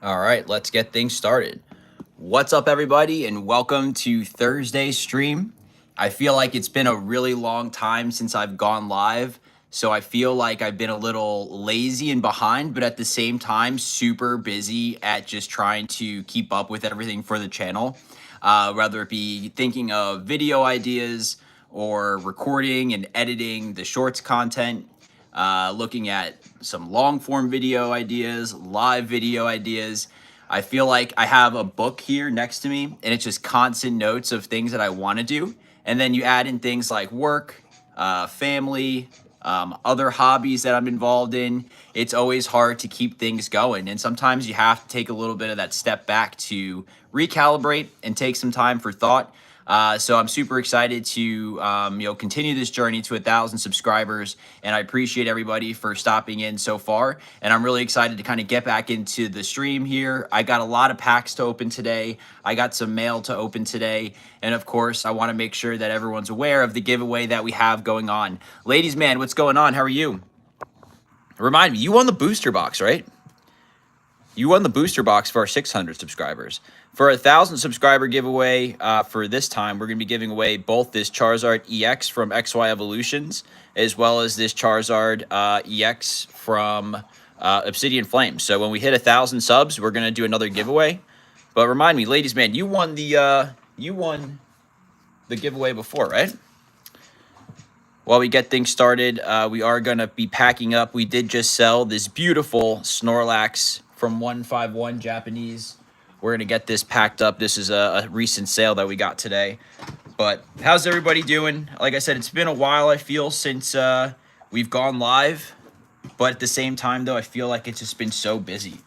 All right, let's get things started. What's up, everybody, and welcome to Thursday's stream. I feel like it's been a really long time since I've gone live, so I feel like I've been a little lazy and behind, but at the same time, super busy at just trying to keep up with everything for the channel. Whether it be thinking of video ideas or recording and editing the shorts content, looking at some long form video ideas, live video ideas. I feel like I have a book here next to me and it's just constant notes of things that I want to do. And then you add in things like work, family, other hobbies that I'm involved in. It's always hard to keep things going. And sometimes you have to take a little bit of that step back to recalibrate and take some time for thought. So I'm super excited to continue this journey to 1,000 subscribers, and I appreciate everybody for stopping in so far. And I'm really excited to kind of get back into the stream here. I got a lot of packs to open today. I got some mail to open today, and of course, I want to make sure that everyone's aware of the giveaway that we have going on. Ladies, man, what's going on? How are you? Remind me, you won the booster box, right? You won the booster box for our 600 subscribers. For a 1,000 subscriber giveaway for this time, we're going to be giving away both this Charizard EX from XY Evolutions, as well as this Charizard EX from Obsidian Flames. So when we hit 1,000 subs, we're going to do another giveaway. But remind me, ladies, man, you won the giveaway before, right? While we get things started, we are going to be packing up. We did just sell this beautiful Snorlax from 151 Japanese. We're going to get this packed up. This is a recent sale that we got today. But how's everybody doing? Like I said, it's been a while, I feel, since we've gone live. But at the same time, though, I feel like it's just been so busy.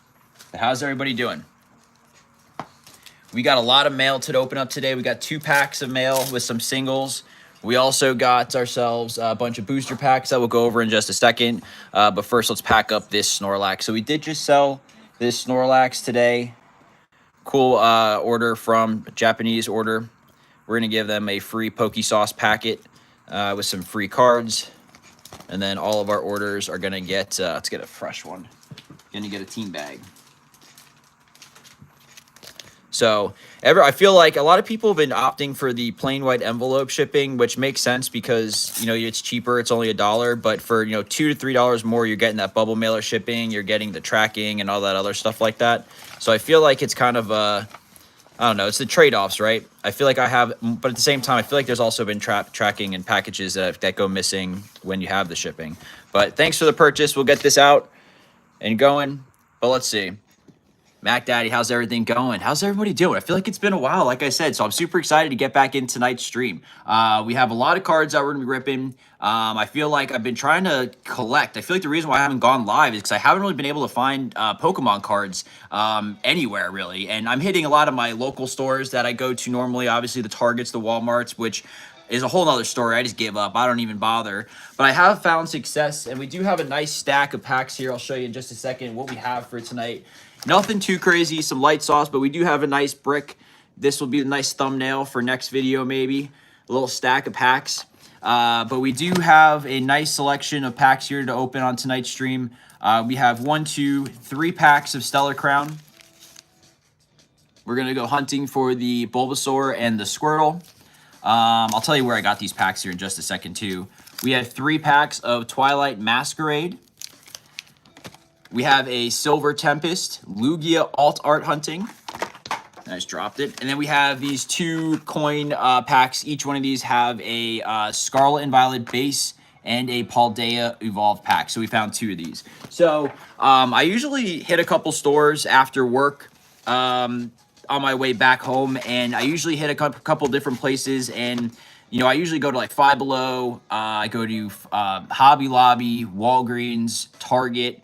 But how's everybody doing? We got a lot of mail to open up today. We got 2 packs of mail with some singles. We also got ourselves a bunch of booster packs that we'll go over in just a second. But first, let's pack up this Snorlax. So we did just sell this Snorlax today. Cool order from Japanese order. We're going to give them a free Pokesauce packet with some free cards. And then all of our orders are going to get, let's get a fresh one. Going to get a team bag. So I feel like a lot of people have been opting for the plain white envelope shipping, which makes sense because, you know, it's cheaper. It's only $1. But for, $2 to $3 more, you're getting that bubble mailer shipping. You're getting the tracking and all that other stuff like that. So I feel like it's kind of, I don't know, it's the trade-offs, right? I feel like but at the same time, I feel like there's also been tracking and packages that go missing when you have the shipping. But thanks for the purchase. We'll get this out and going. But let's see. Mac Daddy, how's everything going? How's everybody doing? I feel like it's been a while, like I said, so I'm super excited to get back in tonight's stream. We have a lot of cards that we're going to be ripping. I feel like I've been trying to collect. I feel like the reason why I haven't gone live is because I haven't really been able to find Pokemon cards anywhere, really. And I'm hitting a lot of my local stores that I go to normally, obviously the Targets, the Walmarts, which is a whole nother story. I just give up. I don't even bother. But I have found success, and we do have a nice stack of packs here. I'll show you in just a second what we have for tonight. Nothing too crazy, some light sauce, but we do have a nice brick. This will be a nice thumbnail for next video, maybe. A little stack of packs. But we do have a nice selection of packs here to open on tonight's stream. We have 1, 2, 3 packs of Stellar Crown. We're going to go hunting for the Bulbasaur and the Squirtle. I'll tell you where I got these packs here in just a second, too. We have 3 packs of Twilight Masquerade. We have a Silver Tempest, Lugia Alt Art Hunting. I just dropped it. And then we have these 2 coin packs. Each one of these have a Scarlet and Violet base and a Paldea Evolved pack. So we found 2 of these. So I usually hit a couple stores after work on my way back home. And I usually hit a couple different places. And, I usually go to like Five Below. I go to Hobby Lobby, Walgreens, Target.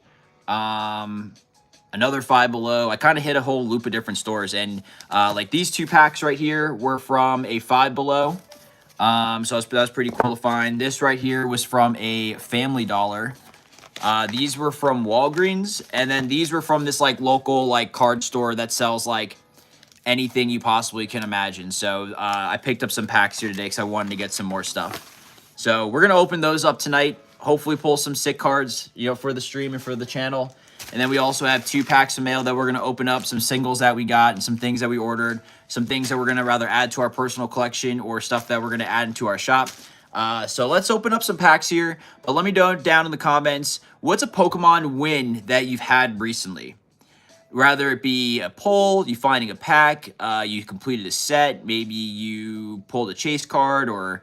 Another Five Below. I kind of hit a whole loop of different stores, and like these 2 packs right here were from a Five Below. So that's pretty cool to find. This right here was from a Family Dollar. These were from Walgreens, and then these were from this like local like card store that sells like anything you possibly can imagine. So I picked up some packs here today because I wanted to get some more stuff. So we're gonna open those up tonight. Hopefully pull some sick cards, for the stream and for the channel. And then we also have 2 packs of mail that we're going to open up, some singles that we got and some things that we ordered, some things that we're going to rather add to our personal collection or stuff that we're going to add into our shop. So let's open up some packs here, but let me know down in the comments, what's a Pokemon win that you've had recently? Rather it be a pull, you finding a pack, you completed a set, maybe you pulled a chase card, or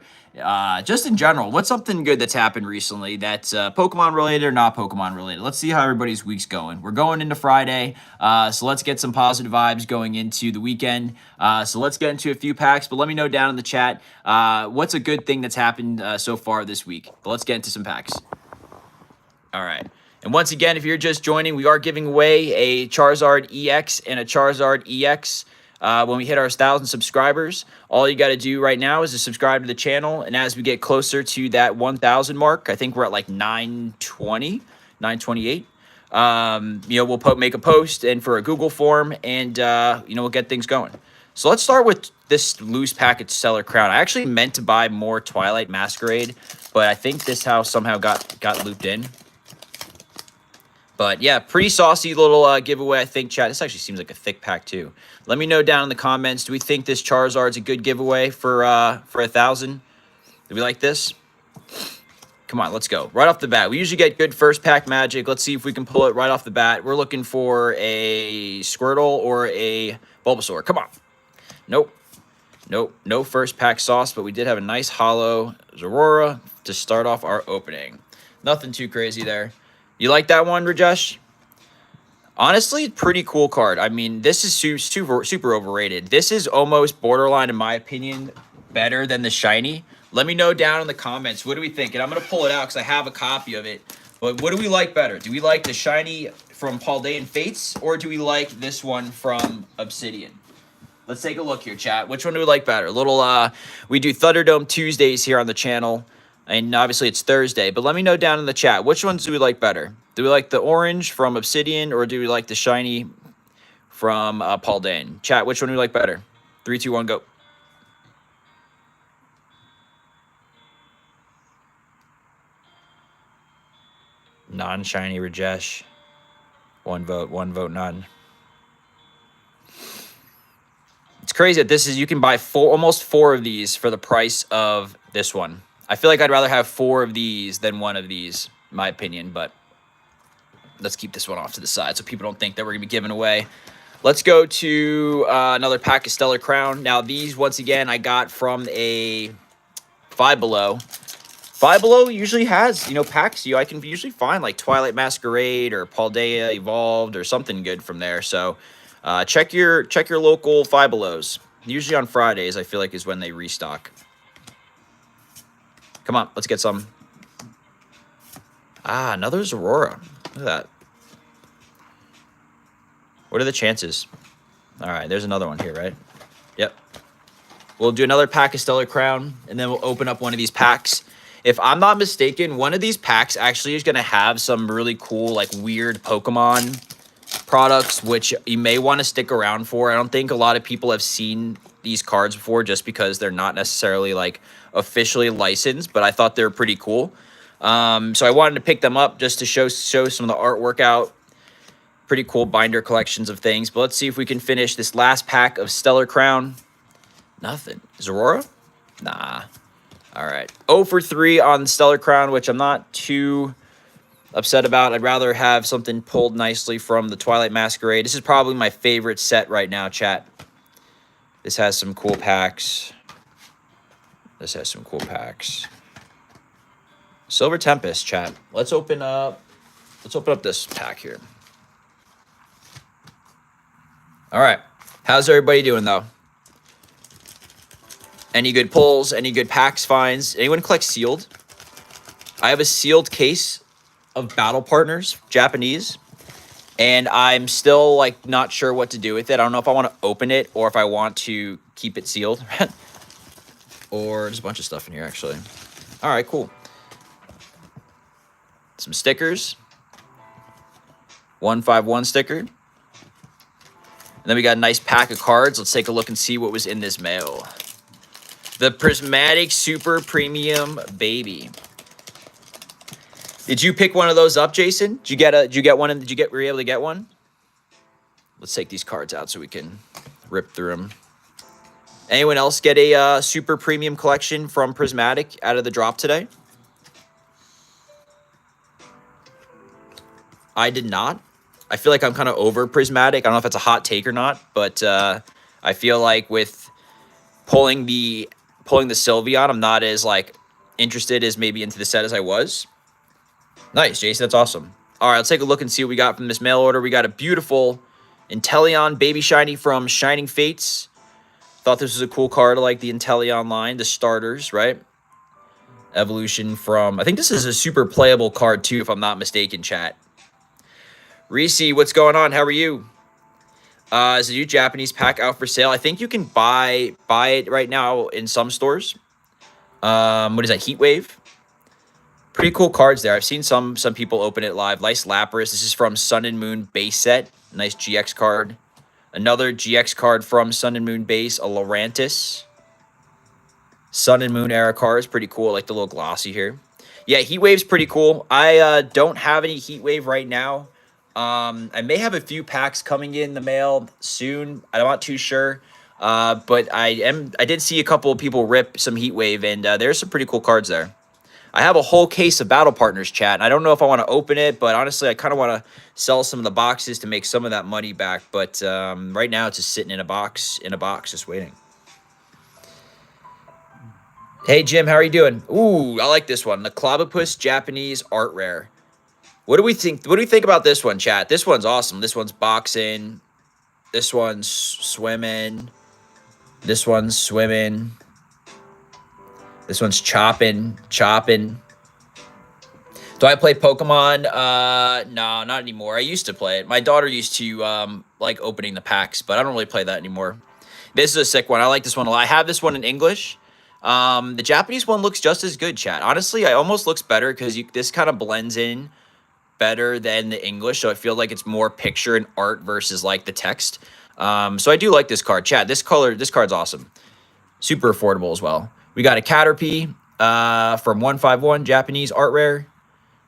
just in general, what's something good that's happened recently that's Pokemon related or not Pokemon related? Let's see how everybody's week's going. We're going into Friday, so let's get some positive vibes going into the weekend. So let's get into a few packs, but let me know down in the chat what's a good thing that's happened so far this week. But let's get into some packs. All right. And once again, if you're just joining, we are giving away a Charizard EX and a Charizard EX when we hit our 1,000 subscribers. All you got to do right now is to subscribe to the channel. And as we get closer to that 1,000 mark, I think we're at like 920, 928. We'll make a post and for a Google form, and we'll get things going. So let's start with this loose package Stellar Crown. I actually meant to buy more Twilight Masquerade, but I think this house somehow got looped in. But yeah, pretty saucy little giveaway, I think, chat. This actually seems like a thick pack too. Let me know down in the comments. Do we think this Charizard's a good giveaway for 1,000? Do we like this? Come on, let's go. Right off the bat. We usually get good first pack magic. Let's see if we can pull it right off the bat. We're looking for a Squirtle or a Bulbasaur. Come on. Nope. Nope. No first pack sauce, but we did have a nice hollow Zorora to start off our opening. Nothing too crazy there. You like that one, Rajesh? Honestly, pretty cool card. I mean, this is super overrated. This is almost borderline, in my opinion, better than the shiny. Let me know down in the comments. What do we think? And I'm going to pull it out because I have a copy of it. But what do we like better? Do we like the shiny from Paldean Fates, or do we like this one from Obsidian? Let's take a look here, chat. Which one do we like better? We do Thunderdome Tuesdays here on the channel. And obviously it's Thursday, but let me know down in the chat, which ones do we like better? Do we like the orange from Obsidian, or do we like the shiny from Paldean? Chat, which one do we like better? 3, 2, 1, go. Non-shiny Rajesh. One vote none. It's crazy that you can buy almost 4 of these for the price of this one. I feel like I'd rather have 4 of these than 1 of these, in my opinion, but let's keep this one off to the side so people don't think that we're going to be giving away. Let's go to another pack of Stellar Crown. Now, these, once again, I got from a Five Below. Five Below usually has, packs. I can usually find, like, Twilight Masquerade or Paldea Evolved or something good from there. So, check your local Five Belows. Usually on Fridays, I feel like, is when they restock. Come on, let's get some. Another Zorora. Look at that. What are the chances? All right, there's another one here, right? Yep. We'll do another pack of Stellar Crown, and then we'll open up one of these packs. If I'm not mistaken, one of these packs actually is going to have some really cool, like, weird Pokemon products, which you may want to stick around for. I don't think a lot of people have seen these cards before just because they're not necessarily, like, officially licensed, but I thought they were pretty cool. So I wanted to pick them up just to show some of the artwork out. Pretty cool binder collections of things. But let's see if we can finish this last pack of Stellar Crown. Nothing. Zorora? Nah. All right. 0 for 3 on Stellar Crown, which I'm not too upset about. I'd rather have something pulled nicely from the Twilight Masquerade. This is probably my favorite set right now, chat. This has some cool packs. This has some cool packs. Silver Tempest, chat. Let's open up this pack here. All right. How's everybody doing, though? Any good pulls? Any good packs finds? Anyone collect sealed? I have a sealed case of Battle Partners, Japanese, and I'm still, like, not sure what to do with it. I don't know if I want to open it or if I want to keep it sealed. Or there's a bunch of stuff in here, actually. All right, cool. Some stickers. 151 sticker. And then we got a nice pack of cards. Let's take a look and see what was in this mail. The Prismatic Super Premium Baby. Did you pick one of those up, Jason? Did you get a? Did you get one? And did you get? Were you able to get one? Let's take these cards out so we can rip through them. Anyone else get a super premium collection from Prismatic out of the drop today? I did not. I feel like I'm kind of over Prismatic. I don't know if it's a hot take or not, but I feel like with pulling the Sylveon, I'm not as like interested as maybe into the set as I was. Nice, Jason. That's awesome. All right, let's take a look and see what we got from this mail order. We got a beautiful Inteleon Baby Shiny from Shining Fates. Thought this was a cool card. I like the Inteleon line, the starters, right? Evolution from, I think this is a super playable card too, if I'm not mistaken, chat. Reese, what's going on? How are you? Is the new Japanese pack out for sale? I think you can buy it right now in some stores. What is that? Heat Wave. Pretty cool cards there. I've seen some people open it live. Nice Lapras. This is from Sun and Moon base set. Nice GX card. Another GX card from Sun and Moon base. A Lurantis. Sun and Moon era cards. Pretty cool. I like the little glossy here. Yeah, Heat Wave's pretty cool. I don't have any Heat Wave right now. I may have a few packs coming in the mail soon. I'm not too sure. But I did see a couple of people rip some Heat Wave, and there's some pretty cool cards there. I have a whole case of Battle Partners, chat. I don't know if I want to open it, but honestly, I kind of want to sell some of the boxes to make some of that money back. But right now, it's just sitting in a box, just waiting. Hey, Jim, how are you doing? Ooh, I like this one. The Clobopus Japanese Art Rare. What do we think? What do we think about this one, chat? This one's awesome. This one's boxing. This one's swimming. This one's swimming. This one's chopping. Do I play Pokemon? No, not anymore. I used to play it. My daughter used to like opening the packs, but I don't really play that anymore. This is a sick one. I like this one a lot. I have this one in English. The Japanese one looks just as good, chat. Honestly, it almost looks better because this kind of blends in better than the English, so I feel like it's more picture and art versus like the text. So I do like this card, chat. This card's awesome. Super affordable as well. We got a Caterpie from 151 Japanese Art Rare.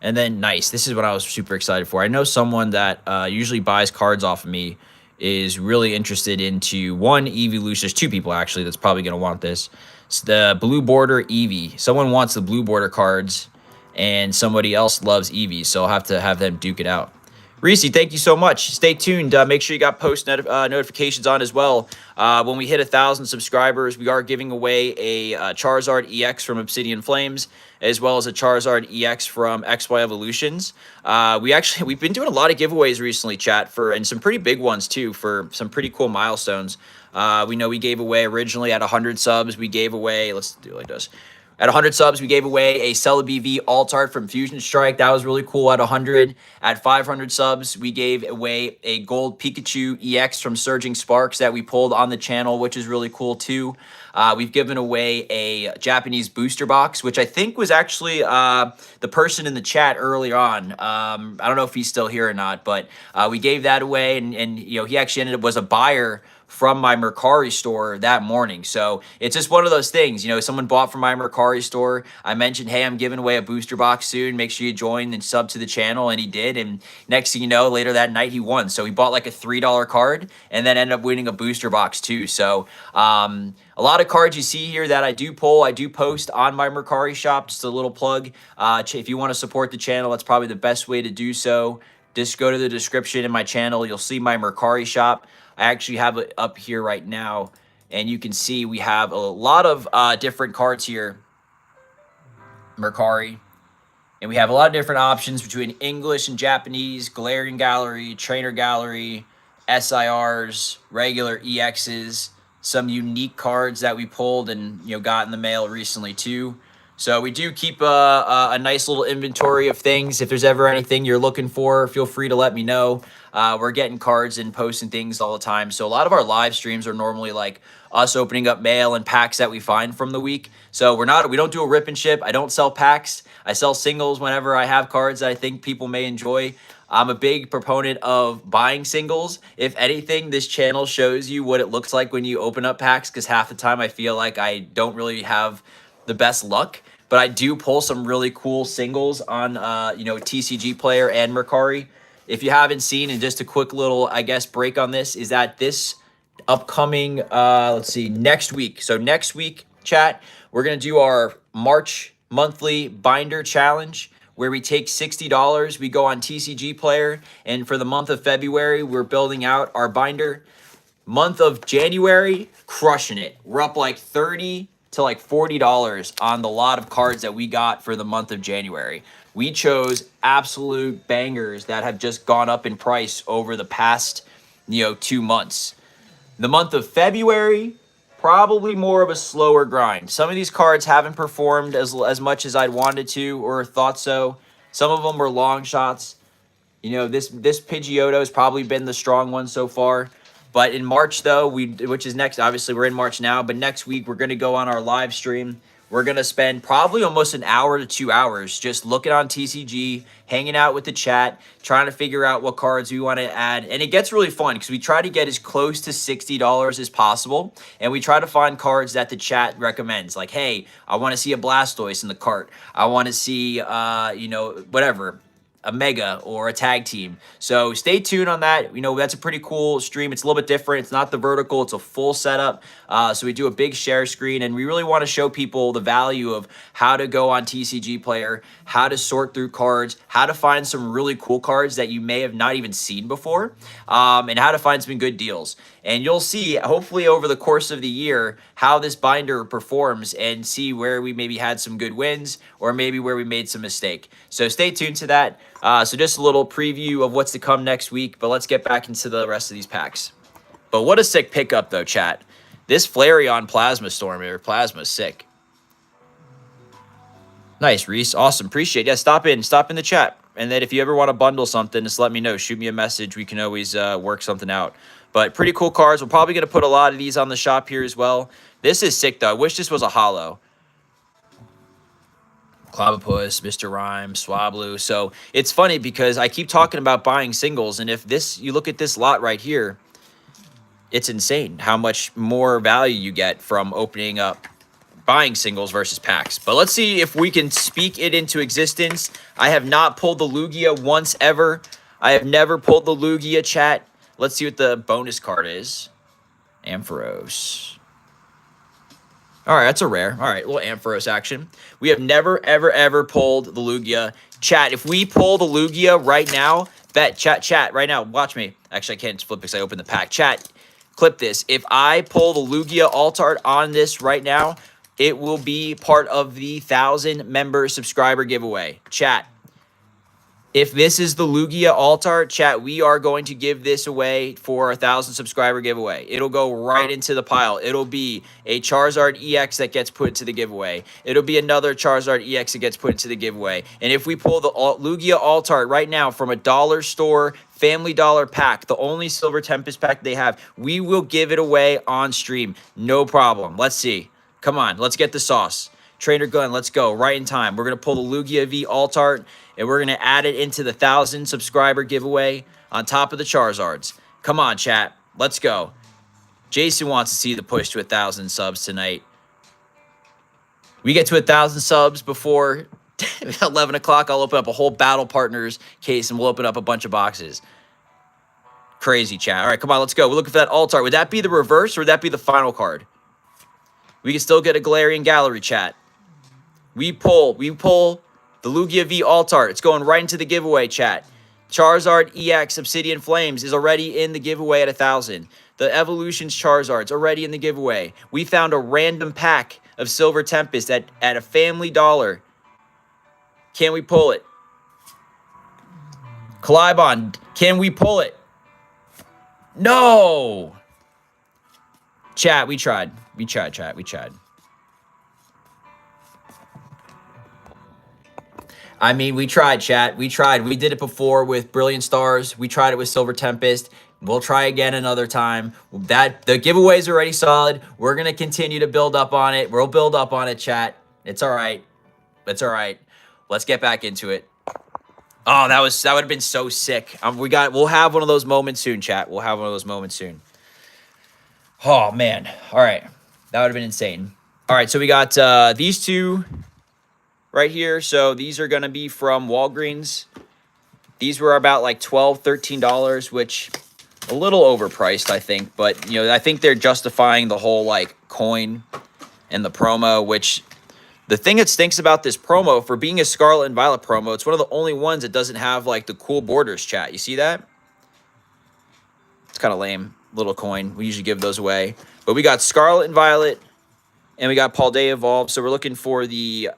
And then nice. This is what I was super excited for. I know someone that usually buys cards off of me is really interested into one Eevee. There's two people actually that's probably going to want this. It's the Blue Border Eevee. Someone wants the Blue Border cards and somebody else loves Eevee. So I'll have to have them duke it out. Reese, thank you so much. Stay tuned. Make sure you got post notifications on as well. When we hit 1,000 subscribers, we are giving away a Charizard EX from Obsidian Flames, as well as a Charizard EX from XY Evolutions. We've been doing a lot of giveaways recently, chat, and some pretty big ones too for some pretty cool milestones. We know we gave away originally at 100 subs. We gave away. Let's do it like this. At 100 subs, we gave away a Celebi V Alt Art from Fusion Strike. That was really cool at 100. At 500 subs, we gave away a Gold Pikachu EX from Surging Sparks that we pulled on the channel, which is really cool too. We've given away a Japanese booster box, which I think was actually the person in the chat earlier on. I don't know if he's still here or not, but we gave that away, and you know, he actually was a buyer from my Mercari store that morning. So it's just one of those things, you know, someone bought from my Mercari store. I mentioned, hey, I'm giving away a booster box soon. Make sure you join and sub to the channel. And he did. And next thing you know, later that night, he won. So he bought like a $3 card and then ended up winning a booster box too. So a lot of cards you see here that I do pull, I do post on my Mercari shop. Just a little plug. If you want to support the channel, that's probably the best way to do so. Just go to the description in my channel. You'll see my Mercari shop. I actually have it up here right now, and you can see we have a lot of different cards here, Mercari, and we have a lot of different options between English and Japanese, Galarian Gallery, Trainer Gallery, SIRs, regular EXs, some unique cards that we pulled and got in the mail recently too. So we do keep a nice little inventory of things. If there's ever anything you're looking for, feel free to let me know. We're getting cards and posting things all the time. So a lot of our live streams are normally like us opening up mail and packs that we find from the week. So we don't do a rip and ship. I don't sell packs. I sell singles whenever I have cards that I think people may enjoy. I'm a big proponent of buying singles. If anything, this channel shows you what it looks like when you open up packs, because half the time I feel like I don't really have the best luck. but I do pull some really cool singles on, you know, TCG Player and Mercari. If you haven't seen, and just a quick little, I guess, break on this, is that this upcoming, let's see, next week. So next week, chat, we're going to do our March monthly binder challenge where we take $60, we go on TCG Player, and for the month of February, we're building out our binder. Month of January, crushing it. We're up like 30 to like $40 on the lot of cards that we got for the month of January. We chose absolute bangers that have just gone up in price over the past, you know, 2 months. The month of February, probably more of a slower grind. Some of these cards haven't performed as much as I'd wanted to or thought so. Some of them were long shots. You know, this Pidgeotto has probably been the strong one so far. But in March, though, which is next, obviously we're in March now, but next week we're going to go on our live stream. We're going to spend probably almost an hour to 2 hours just looking on TCG, hanging out with the chat, trying to figure out what cards we want to add. And it gets really fun because we try to get as close to $60 as possible. And we try to find cards that the chat recommends. Like, hey, I want to see a Blastoise in the cart. I want to see, you know, whatever, a mega or a tag team. So stay tuned on that. You know, that's a pretty cool stream. It's a little bit different. It's not the vertical, it's a full setup. So we do a big share screen, and we really want to show people the value of how to go on TCG Player, how to sort through cards, how to find some really cool cards that you may have not even seen before, and how to find some good deals. And you'll see, hopefully over the course of the year, how this binder performs and see where we maybe had some good wins or maybe where we made some mistake. So stay tuned to that. So just a little preview of what's to come next week, but let's get back into the rest of these packs. But what a sick pickup, though, chat. This Flareon Plasma Storm or Plasma is sick. Nice, Reese. Awesome. Appreciate it. Yeah, stop in the chat. And then if you ever want to bundle something, just let me know. Shoot me a message. We can always work something out. But pretty cool cards. We're probably going to put a lot of these on the shop here as well. This is sick, though. I wish this was a holo. Clavipus, Mr. Rhyme, Swablu. So it's funny because I keep talking about buying singles. And if this, you look at this lot right here, it's insane how much more value you get from opening up buying singles versus packs. But let's see if we can speak it into existence. I have not pulled the Lugia once ever. I have never pulled the Lugia, chat. Let's see what the bonus card is. Ampharos. All right, that's a rare. All right, little Ampharos action. We have never, ever, ever pulled the Lugia. Chat, if we pull the Lugia right now, chat, right now, watch me. Actually, I can't flip because I opened the pack. Chat, clip this. If I pull the Lugia alt art on this right now, it will be part of the 1,000-member subscriber giveaway. Chat, if this is the Lugia alt art, chat, we are going to give this away for a 1,000 subscriber giveaway. It'll go right into the pile. It'll be a Charizard EX that gets put into the giveaway. It'll be another Charizard EX that gets put into the giveaway. And if we pull the Lugia alt art right now from a dollar store Family Dollar pack, the only Silver Tempest pack they have, we will give it away on stream. No problem. Let's see. Come on, let's get the sauce. Trainer Glenn, let's go. Right in time. We're going to pull the Lugia V alt art, and we're going to add it into the 1,000 subscriber giveaway on top of the Charizards. Come on, chat. Let's go. Jason wants to see the push to 1,000 subs tonight. We get to 1,000 subs before 11 o'clock. I'll open up a whole Battle Partners case, and we'll open up a bunch of boxes. Crazy, chat. All right, come on, let's go. We're looking for that alt art. Would that be the reverse, or would that be the final card? We can still get a Galarian Gallery, chat. We pull the Lugia V alt art. It's going right into the giveaway, chat. Charizard EX Obsidian Flames is already in the giveaway at 1,000. The Evolutions Charizard's already in the giveaway. We found a random pack of Silver Tempest at a Family Dollar. Can we pull it? Kalibon, can we pull it? No! Chat, we tried. We tried, chat. We tried. I mean, we tried, chat. We tried. We did it before with Brilliant Stars. We tried it with Silver Tempest. We'll try again another time. The giveaway is already solid. We're going to continue to build up on it. We'll build up on it, chat. It's all right. It's all right. Let's get back into it. Oh, that would have been so sick. We'll have one of those moments soon, chat. We'll have one of those moments soon. Oh, man. All right. That would have been insane. All right, so we got these two. right here. So these are going to be from Walgreens. These were about like $12, $13, which a little overpriced, I think. But, you know, I think they're justifying the whole like coin and the promo, which the thing that stinks about this promo, for being a Scarlet and Violet promo, it's one of the only ones that doesn't have like the cool borders, chat. You see that? It's kind of lame. Little coin. We usually give those away. But we got Scarlet and Violet, and we got Paldea Evolved. So we're looking for the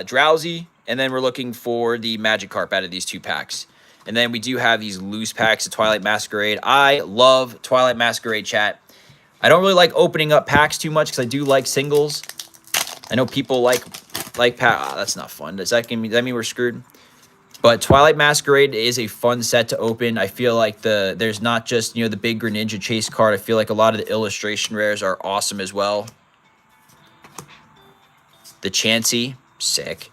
Drowsy, and then we're looking for the Magikarp out of these two packs. And then we do have these loose packs of Twilight Masquerade. I love Twilight Masquerade, chat. I don't really like opening up packs too much because I do like singles. I know people like that's not fun. Does that mean we're screwed? But Twilight Masquerade is a fun set to open. I feel like there's not just, you know, the big Greninja chase card. I feel like a lot of the illustration rares are awesome as well. The Chansey, sick.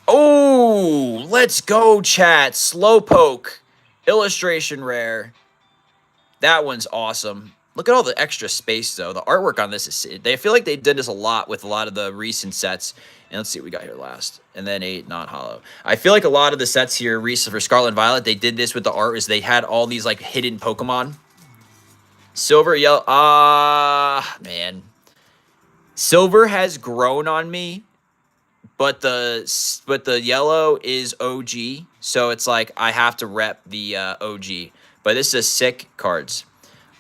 Oh, let's go, chat. Slowpoke, illustration rare. That one's awesome. Look at all the extra space, though. The artwork on this is... I feel like they did this a lot with a lot of the recent sets. And let's see what we got here last. And then a non-hollow. I feel like a lot of the sets here recent for Scarlet and Violet, they did this with the art, is they had all these, like, hidden Pokemon. Silver, yellow... man. Silver has grown on me, but the yellow is OG. So it's like I have to rep the OG. But this is sick cards.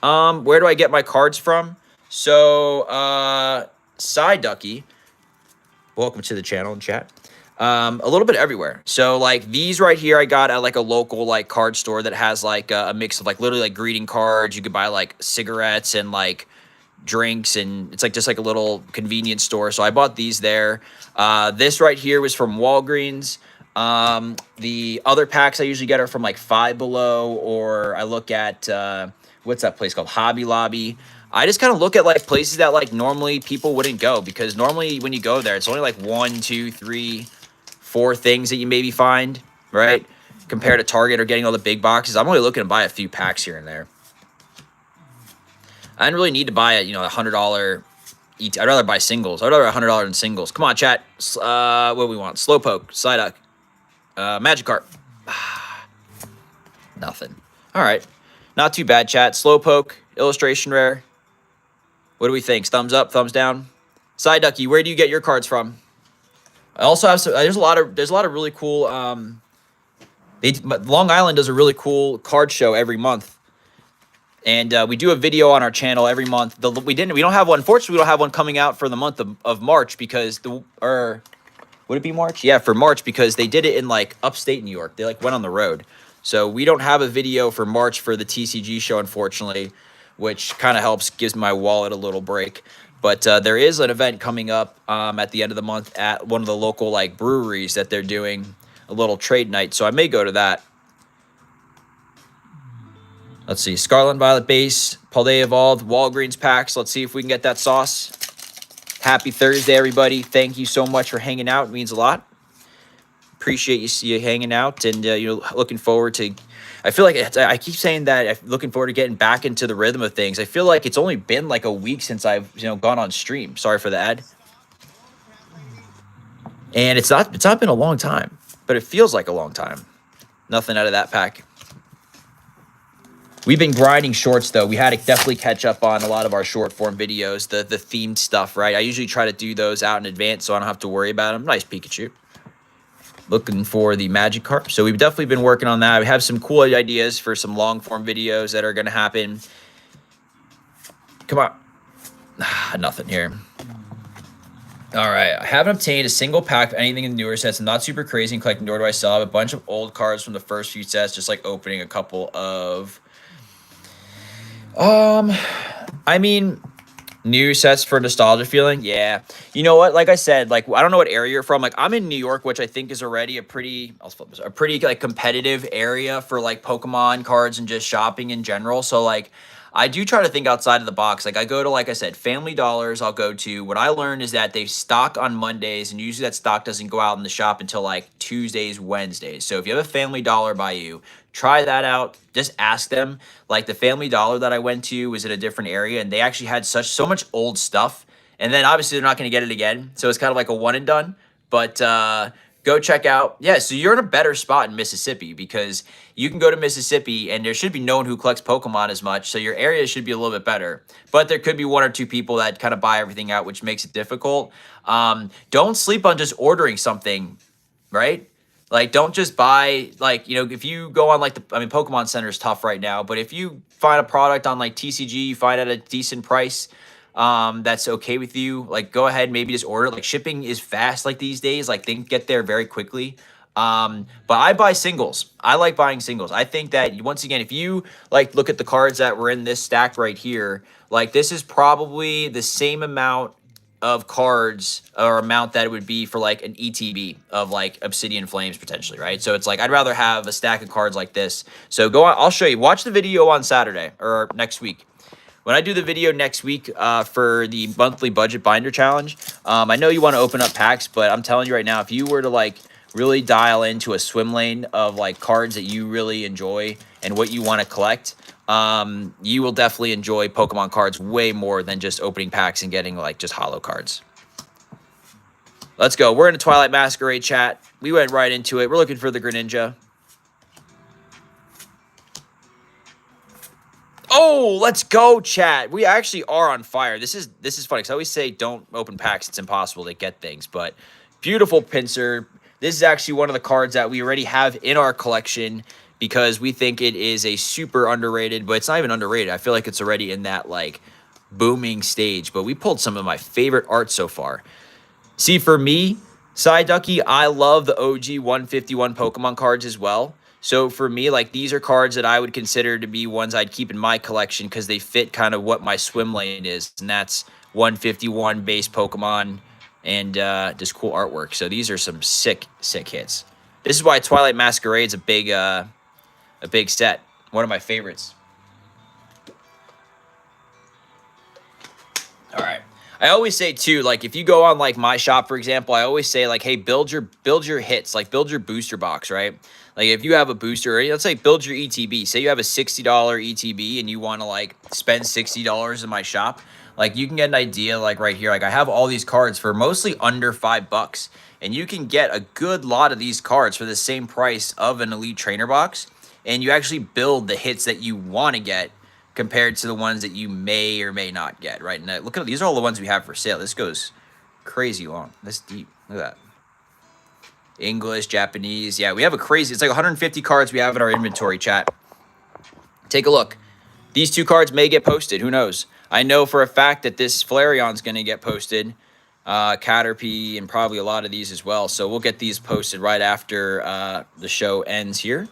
Where do I get my cards from? So, Psyducky, welcome to the channel and chat. A little bit everywhere. So, like, these right here I got at, like, a local, like, card store that has, like, a mix of, like, literally, like, greeting cards. You could buy, like, cigarettes and, like, drinks, and it's, like, just, like, a little convenience store. So I bought these there. This right here was from Walgreens. The other packs I usually get are from, like, Five Below, or I look at... what's that place called? Hobby Lobby. I just kind of look at like places that like normally people wouldn't go, because normally when you go there, it's only like 1, 2, 3, 4 things that you maybe find, right? Compared to Target or getting all the big boxes. I'm only looking to buy a few packs here and there. I didn't really need to buy a $100 each. I'd rather buy singles. I'd rather $100 in singles. Come on, chat. What do we want? Slowpoke, Psyduck, Magikarp. Nothing. All right. Not too bad, chat. Slowpoke, illustration rare. What do we think? Thumbs up, thumbs down. Psyducky, where do you get your cards from? I also have some, there's a lot of really cool. Long Island does a really cool card show every month, and we do a video on our channel every month. We don't have one. Unfortunately, we don't have one coming out for the month of March because would it be March? Yeah, for March, because they did it in like upstate New York. They like went on the road. So we don't have a video for March for the TCG show, unfortunately, which kind of gives my wallet a little break. But there is an event coming up at the end of the month at one of the local like breweries that they're doing a little trade night. So I may go to that. Let's see. Scarlet and Violet base, Paldea Evolved, Walgreens packs. Let's see if we can get that sauce. Happy Thursday, everybody. Thank you so much for hanging out. It means a lot. Appreciate you hanging out, and looking forward to. I feel like I keep saying that I'm looking forward to getting back into the rhythm of things. I feel like it's only been like a week since I've gone on stream. Sorry for the ad. And it's not been a long time, but it feels like a long time. Nothing out of that pack. We've been grinding shorts though. We had to definitely catch up on a lot of our short form videos, the themed stuff, right? I usually try to do those out in advance so I don't have to worry about them. Nice Pikachu. Looking for the Magikarp. So we've definitely been working on that. We have some cool ideas for some long form videos that are going to happen. Come on. Nothing here. All right. I haven't obtained a single pack of anything in the newer sets. I'm not super crazy in collecting, nor do I still have a bunch of old cards from the first few sets, just like opening a couple of... I mean... New sets for nostalgia feeling? Yeah. You know what? Like I said, like, I don't know what area you're from. Like, I'm in New York, which I think is already a pretty like competitive area for like Pokemon cards and just shopping in general. So like, I do try to think outside of the box. Like I go to, like I said, Family Dollars. I'll go to, what I learned is that they stock on Mondays, and usually that stock doesn't go out in the shop until like Tuesdays, Wednesdays. So if you have a Family Dollar by you, try that out. Just ask them. Like the Family Dollar that I went to was in a different area, and they actually had so much old stuff. And then obviously they're not going to get it again. So it's kind of like a one and done. But Go check out. Yeah, so you're in a better spot in Mississippi because you can go to Mississippi and there should be no one who collects Pokemon as much. So your area should be a little bit better. But there could be one or two people that kind of buy everything out, which makes it difficult. Don't sleep on just ordering something, right? Like, don't just buy, like, if you go on, like, Pokemon Center is tough right now, but if you find a product on, like, TCG, you find at a decent price, that's okay with you, like, go ahead, maybe just order it. Like, shipping is fast, like, these days. Like, things get there very quickly. But I buy singles. I like buying singles. I think that, once again, if you, like, look at the cards that were in this stack right here, like, this is probably the same amount of cards or amount that it would be for like an ETB of like Obsidian Flames potentially, right? So it's like I'd rather have a stack of cards like this. So go on, I'll show you. Watch the video on Saturday or next week. When I do the video next week for the monthly budget binder challenge, I know you want to open up packs, but I'm telling you right now, if you were to like really dial into a swim lane of like cards that you really enjoy and what you want to collect, you will definitely enjoy Pokemon cards way more than just opening packs and getting like just holo cards. Let's go. We're in a Twilight Masquerade chat. We went right into it. We're looking for the Greninja. Oh, let's go, chat. We actually are on fire. This is funny because I always say don't open packs. It's impossible to get things, but beautiful pincer. This is actually one of the cards that we already have in our collection because we think it is a super underrated, but it's not even underrated. I feel like it's already in that like booming stage, but we pulled some of my favorite art so far. See, for me, Psyducky, I love the OG 151 Pokemon cards as well. So for me, like these are cards that I would consider to be ones I'd keep in my collection because they fit kind of what my swim lane is, and that's 151 base Pokemon and just cool artwork. So these are some sick hits. This is why Twilight Masquerade's a big set. One of my favorites. All right. I always say too, like if you go on like my shop, for example, I always say like, hey, build your hits, like build your booster box, right? Like if you have a booster, or let's say build your ETB. Say you have a $60 ETB and you want to like spend $60 in my shop, like you can get an idea like right here. Like I have all these cards for mostly under $5, and you can get a good lot of these cards for the same price of an Elite Trainer box, and you actually build the hits that you want to get compared to the ones that you may or may not get, right? And look at these are all the ones we have for sale. This goes crazy long. This deep. Look at that. English, Japanese. Yeah, we have a crazy. It's like 150 cards we have in our inventory, chat. Take a look. These two cards may get posted. Who knows? I know for a fact that this Flareon's going to get posted. Caterpie and probably a lot of these as well. So we'll get these posted right after the show ends here.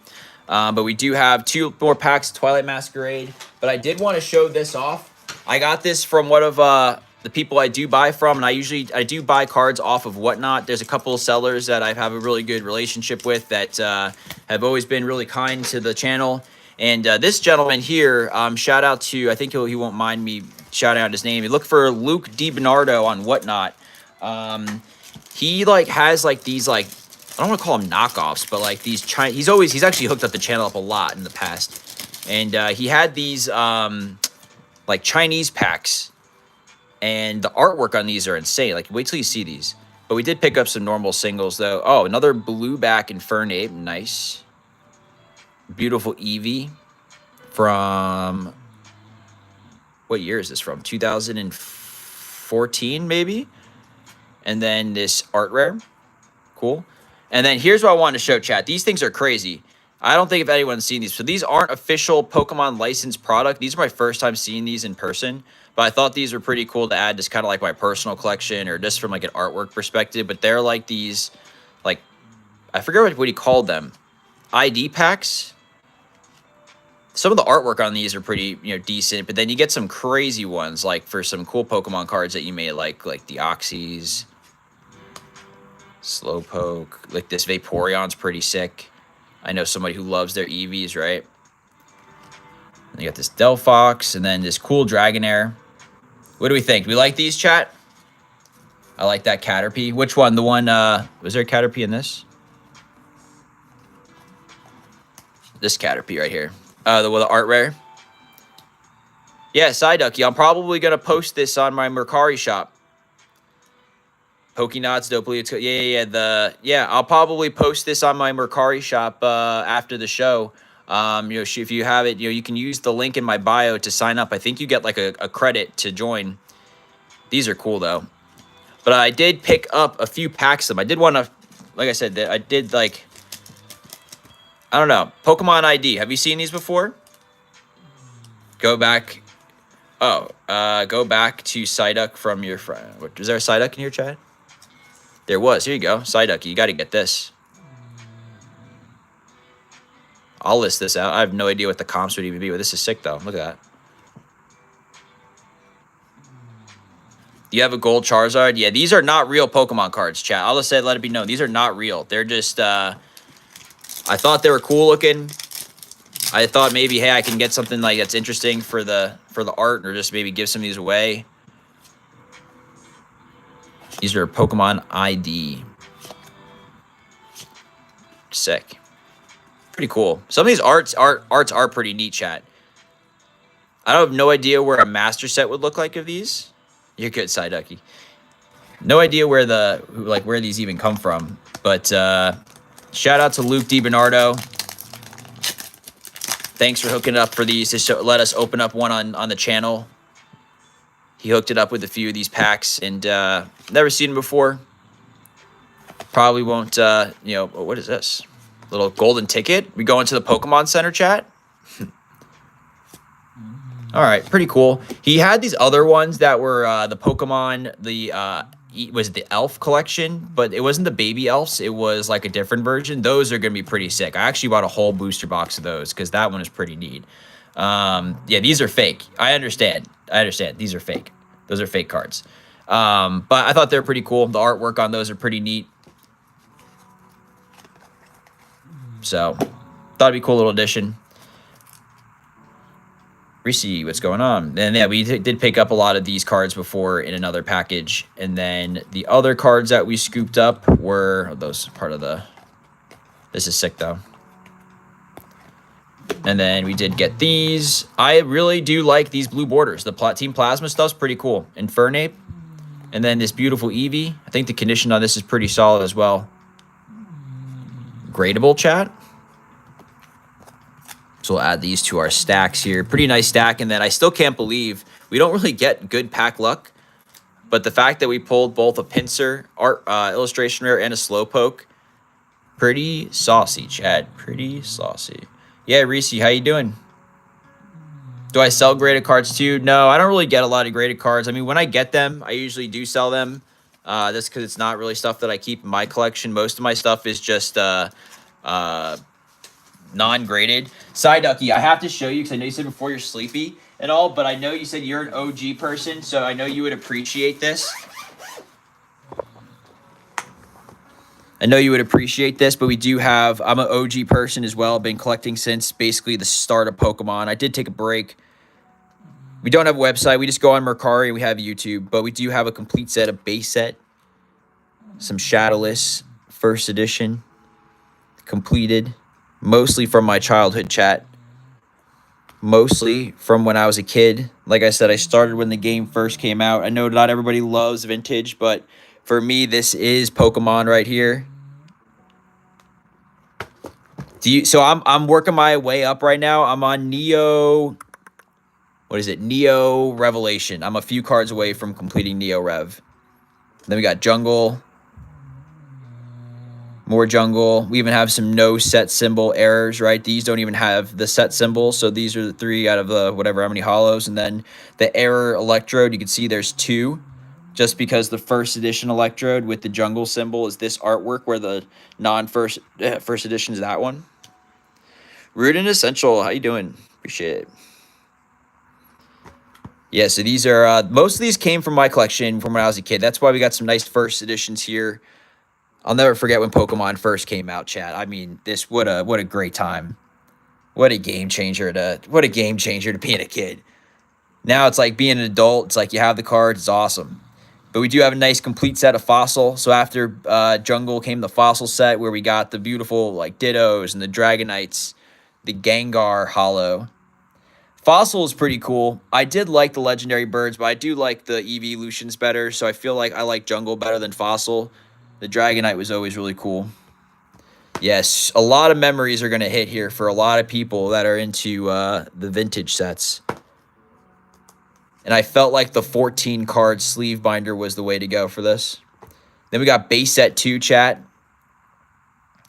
But we do have 2 more packs of Twilight Masquerade. But I did want to show this off. I got this from one of the people I do buy from, and I do buy cards off of Whatnot. There's a couple of sellers that I have a really good relationship with that have always been really kind to the channel. And this gentleman here, shout out to, I think he won't mind me shouting out his name. You look for Luke DiBernardo on Whatnot. He like has like these like, I don't want to call them knockoffs, but like these he's actually hooked up the channel up a lot in the past. And he had these like Chinese packs, and the artwork on these are insane. Like wait till you see these. But we did pick up some normal singles though. Oh, another Blueback Infernape, nice. Beautiful Eevee from, what year is this from? 2014 maybe? And then this art rare, cool. And then here's what I wanted to show, chat. These things are crazy. I don't think if anyone's seen these. So these aren't official Pokemon licensed product. These are my first time seeing these in person. But I thought these were pretty cool to add just kind of like my personal collection or just from like an artwork perspective. But they're like these, like, I forget what he called them. ID packs. Some of the artwork on these are pretty, decent. But then you get some crazy ones like for some cool Pokemon cards that you may like Deoxys, Slowpoke. Like this Vaporeon's pretty sick. I know somebody who loves their Eevees, right? And you got this Delphox and then this cool Dragonair. What do we think? Do we like these, chat? I like that Caterpie. Which one? The one, was there a Caterpie in this? This Caterpie right here. The art rare. Yeah, Psyducky. I'm probably going to post this on my Mercari shop. Pokenots, Dopely. I'll probably post this on my Mercari shop after the show. If you have it, you can use the link in my bio to sign up. I think you get like a credit to join. These are cool though. But I did pick up a few packs of them. I did want to, like I said, I did like, I don't know, Pokemon ID. Have you seen these before? Go back. Oh, go back to Psyduck from your friend. Was there a Psyduck in your chat? There was. Here you go. Psyduck, you got to get this. I'll list this out. I have no idea what the comps would even be, but this is sick, though. Look at that. You have a gold Charizard? Yeah, these are not real Pokemon cards, chat. I'll just say, let it be known. These are not real. They're just, I thought they were cool looking. I thought maybe, hey, I can get something like that's interesting for the art, or just maybe give some of these away. These are Pokemon ID. Sick. Pretty cool. Some of these arts are pretty neat, chat. I have no idea where a master set would look like of these. You're good, Psyducky. No idea where where these even come from. But shout out to Luke DiBernardo. Thanks for hooking it up for these to let us open up one on the channel. He hooked it up with a few of these packs, and never seen them before. Probably won't, what is this? Little golden ticket? We go into the Pokemon Center, chat? All right, pretty cool. He had these other ones that were the Pokemon, was the Elf collection, but it wasn't the baby elves. It was like a different version. Those are going to be pretty sick. I actually bought a whole booster box of those because that one is pretty neat. Yeah, these are fake. I understand. These are fake. Those are fake cards. But I thought they're pretty cool. The artwork on those are pretty neat. So, thought it'd be a cool little addition. See what's going on. And yeah, we did pick up a lot of these cards before in another package. And then the other cards that we scooped up were those part of the... This is sick, though. And then we did get these. I really do like these blue borders. The Team Plasma stuff's pretty cool. Infernape. And then this beautiful Eevee. I think the condition on this is pretty solid as well. Gradable, chat. So we'll add these to our stacks here. Pretty nice stack. And then I still can't believe we don't really get good pack luck. But the fact that we pulled both a Pinsir art illustration rare and a Slowpoke. Pretty saucy, chat. Pretty saucy. Yeah, Reese, how you doing? Do I sell graded cards too? No, I don't really get a lot of graded cards. I mean, when I get them, I usually do sell them. That's because it's not really stuff that I keep in my collection. Most of my stuff is just non-graded. Psyducky, I have to show you because I know you said before you're sleepy and all, but I know you said you're an OG person, so I know you would appreciate this. But we do have, I'm an OG person as well. Been collecting since basically the start of Pokemon. I did take a break. We don't have a website. We just go on Mercari and we have YouTube, but we do have a complete set of base set. Some Shadowless first edition completed. Mostly from my childhood, chat. Mostly from when I was a kid. Like I said, I started when the game first came out. I know not everybody loves vintage, but for me, this is Pokemon right here. So I'm working my way up right now. I'm on Neo. What is it? Neo Revelation. I'm a few cards away from completing Neo Rev. Then we got Jungle. More Jungle. We even have some no set symbol errors, right? These don't even have the set symbol. So these are the 3 out of the whatever, how many hollows. And then the error Electrode, you can see there's 2. Just because the first edition Electrode with the jungle symbol is this artwork, where the non-first first edition is that one. Rude and Essential, how you doing? Appreciate it. Yeah, so these are, most of these came from my collection from when I was a kid. That's why we got some nice first editions here. I'll never forget when Pokemon first came out, chat. I mean, what a great time. What a game changer to being a kid. Now it's like being an adult. It's like you have the cards. It's awesome. But we do have a nice complete set of Fossil. So after Jungle came the Fossil set, where we got the beautiful like Dittos and the Dragonites, the Gengar Hollow. Fossil is pretty cool. I did like the legendary birds, but I do like the evolutions better. So I feel like I like jungle better than fossil. The Dragonite was always really cool. Yes, a lot of memories are going to hit here for a lot of people that are into the vintage sets. And I felt like the 14 card sleeve binder was the way to go for this. Then we got base set 2, chat.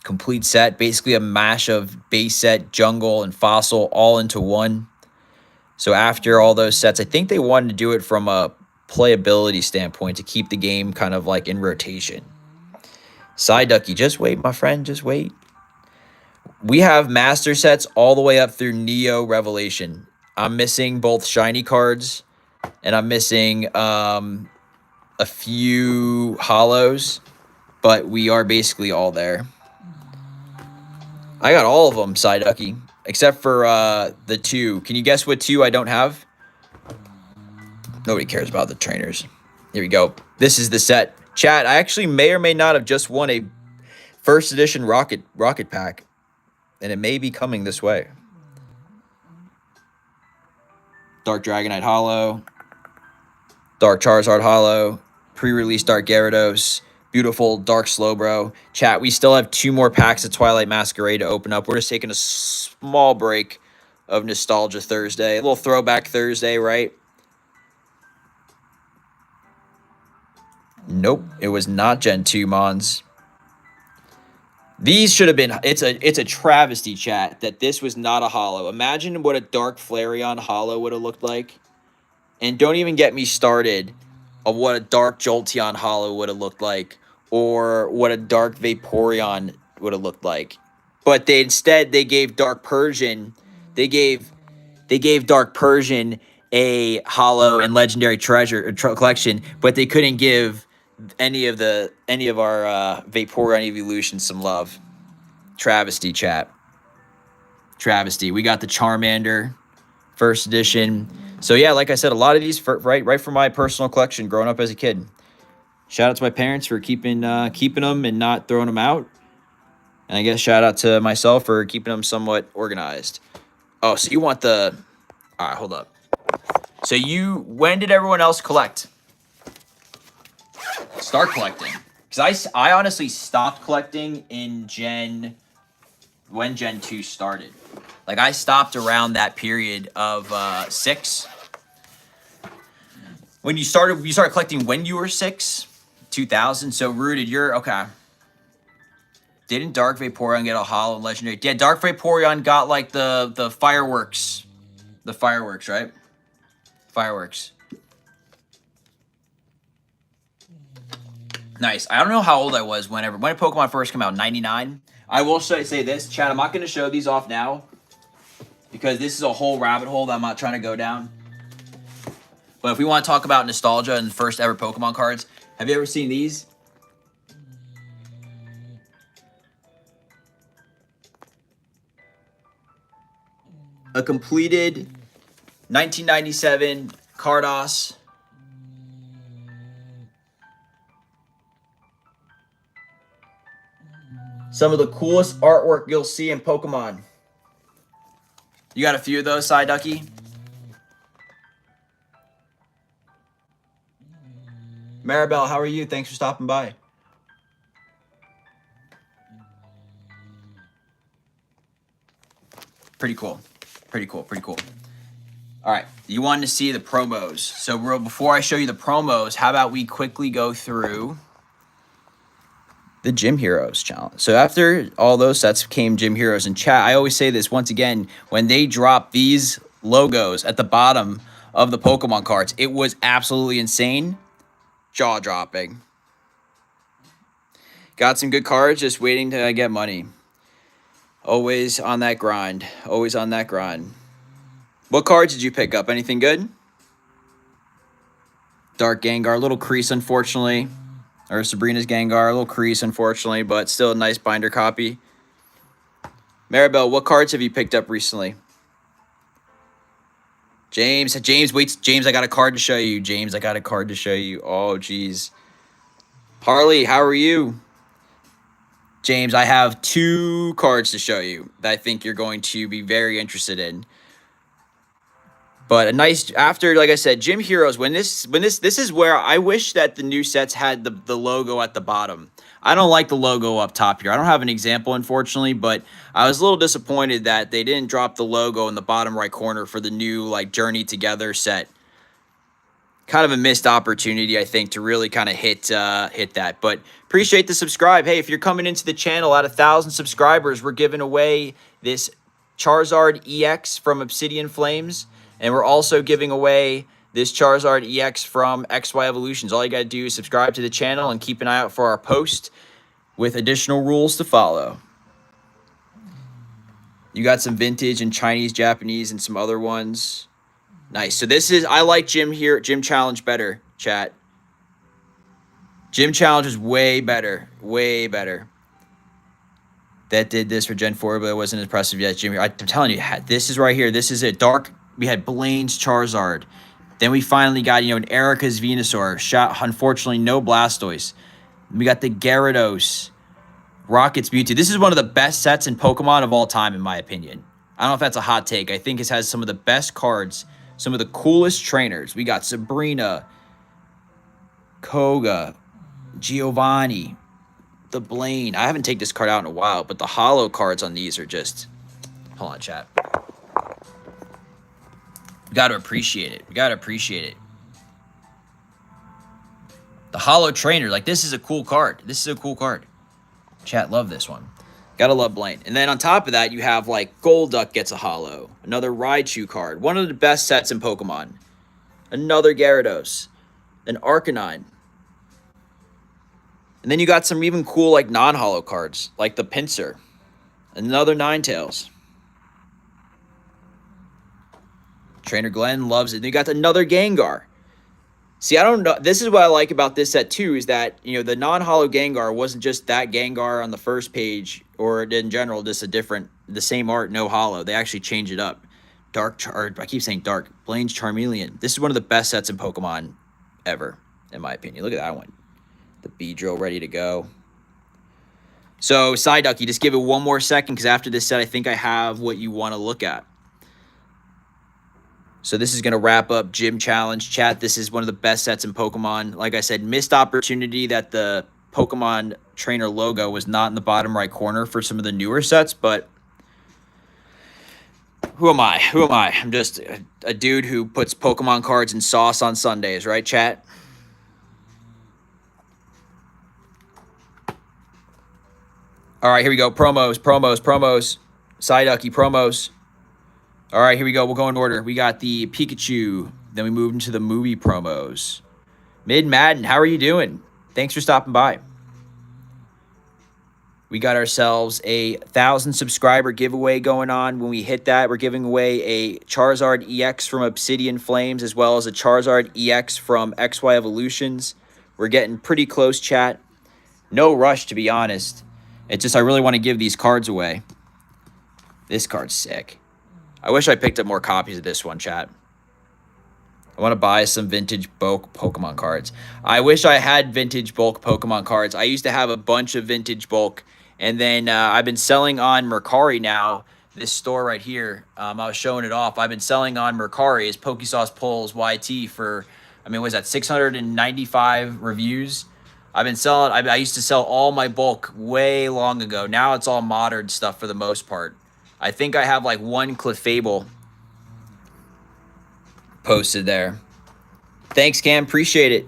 Complete set, basically a mash of base set, jungle, and fossil all into one. So after all those sets, I think they wanted to do it from a playability standpoint to keep the game kind of like in rotation. Psyducky, just wait, my friend, just wait. We have master sets all the way up through Neo Revelation. I'm missing both shiny cards, and I'm missing a few hollows, but we are basically all there. I got all of them, Psyducky, except for the 2. Can you guess what 2 I don't have? Nobody cares about the trainers. Here we go. This is the set. Chat, I actually may or may not have just won a first edition rocket pack, and it may be coming this way. Dark Dragonite Hollow, Dark Charizard Hollow, pre-release Dark Gyarados, beautiful Dark Slowbro. Chat, we still have 2 more packs of Twilight Masquerade to open up. We're just taking a small break of Nostalgia Thursday. A little throwback Thursday, right? Nope, it was not Gen 2 Mons. These should have been, it's a travesty, chat, that this was not a hollow. Imagine what a Dark Flareon hollow would have looked like. And don't even get me started of what a Dark Jolteon hollow would have looked like, or what a Dark Vaporeon would have looked like. But they gave Dark Persian, they gave Dark Persian a hollow and legendary treasure collection, but they couldn't give any of our Vaporeon evolutions some love. Travesty, chat. Travesty. We got the Charmander first edition. So yeah, like I said, a lot of these right from my personal collection growing up as a kid. Shout out to my parents for keeping them and not throwing them out. And I guess shout out to myself for keeping them somewhat organized. Oh, so you want the... All right, hold up. So when did everyone else collect? Start collecting. Because I honestly stopped collecting when Gen 2 started. Like, I stopped around that period of 6. When you started collecting when you were 6? 2000. So, Rooted, you're... Okay. Didn't Dark Vaporeon get a hollow legendary? Yeah, Dark Vaporeon got, like, the fireworks. The fireworks, right? Fireworks. Nice. I don't know how old I was when Pokemon first came out. 99. I will say this, chat. I'm not going to show these off now because this is a whole rabbit hole that I'm not trying to go down. But if we want to talk about nostalgia and the first ever Pokemon cards, have you ever seen these? A completed 1997 Cardos. Some of the coolest artwork you'll see in Pokemon. You got a few of those, Psyducky? Maribel, how are you? Thanks for stopping by. Pretty cool. Pretty cool. Pretty cool. All right. You wanted to see the promos. So before I show you the promos, how about we quickly go through the Gym Heroes challenge. So after all those sets came Gym Heroes. And chat, I always say this once again, when they drop these logos at the bottom of the Pokemon cards, it was absolutely insane. Jaw-dropping. Got some good cards, just waiting to get money. Always on that grind. Always on that grind. What cards did you pick up? Anything good? Dark Gengar, a little crease, unfortunately. Or Sabrina's Gengar, a little crease, unfortunately, but still a nice binder copy. Maribel, what cards have you picked up recently? James, wait, James, I got a card to show you. James, I got a card to show you. Oh, geez. Harley, how are you? James, I have 2 cards to show you that I think you're going to be very interested in. But a nice after, like I said, Gym Heroes. This is where I wish that the new sets had the logo at the bottom. I don't like the logo up top here. I don't have an example, unfortunately, but I was a little disappointed that they didn't drop the logo in the bottom right corner for the new like Journey Together set. Kind of a missed opportunity, I think, to really kind of hit that. But appreciate the subscribe. Hey, if you're coming into the channel at 1,000 subscribers, we're giving away this Charizard EX from Obsidian Flames. And we're also giving away this Charizard EX from XY Evolutions. All you got to do is subscribe to the channel and keep an eye out for our post with additional rules to follow. You got some vintage and Chinese, Japanese, and some other ones. Nice. So this is, I like Gym Challenge better, chat. Gym Challenge is way better. Way better. That did this for Gen 4, but it wasn't as impressive yet. Gym, I'm telling you, this is right here. This is it. Dark. We had Blaine's Charizard. Then we finally got, an Erica's Venusaur. Shot, unfortunately, no Blastoise. We got the Gyarados. Rocket's Mewtwo. This is one of the best sets in Pokemon of all time, in my opinion. I don't know if that's a hot take. I think it has some of the best cards, some of the coolest trainers. We got Sabrina, Koga, Giovanni, the Blaine. I haven't taken this card out in a while, but the holo cards on these are just... Hold on, chat. We got to appreciate it. We got to appreciate it. The holo trainer. Like, this is a cool card. This is a cool card. Chat, love this one. Gotta love Blaine. And then on top of that, you have, like, Golduck gets a holo. Another Raichu card. One of the best sets in Pokemon. Another Gyarados. An Arcanine. And then you got some even cool, like, non-holo cards. Like the Pinsir. Another Ninetales. Trainer Glenn loves it. And you got another Gengar. See, I don't know. This is what I like about this set, too, is that, the non-holo Gengar wasn't just that Gengar on the first page, or in general, just the same art, no holo. They actually changed it up. I keep saying Dark. Blaine's Charmeleon. This is one of the best sets in Pokemon ever, in my opinion. Look at that one. The Beedrill ready to go. So, Psyduck, you just give it one more second, because after this set, I think I have what you want to look at. So this is going to wrap up Gym Challenge. Chat, this is one of the best sets in Pokemon. Like I said, missed opportunity that the Pokemon trainer logo was not in the bottom right corner for some of the newer sets, but who am I? Who am I? I'm just a dude who puts Pokemon cards in sauce on Sundays, right, chat? All right, here we go. Promos. Psyducky promos. All right, here we go. We'll go in order. We got the Pikachu. Then we moved into the movie promos. Mid Madden, how are you doing? Thanks for stopping by. We got ourselves a 1,000 subscriber giveaway going on. When we hit that, we're giving away a Charizard EX from Obsidian Flames, as well as a Charizard EX from XY Evolutions. We're getting pretty close, chat. No rush, to be honest. It's just I really want to give these cards away. This card's sick. I wish I picked up more copies of this one, chat. I want to buy some vintage bulk Pokemon cards. I wish I had vintage bulk Pokemon cards. I used to have a bunch of vintage bulk, and then I've been selling on Mercari now. This store right here, I was showing it off. I've been selling on Mercari as Pokesauce Pulls YT for, what was that, 695 reviews? I've been selling, I used to sell all my bulk way long ago. Now it's all modern stuff for the most part. I think I have like one Clefable posted there. Thanks, Cam. Appreciate it.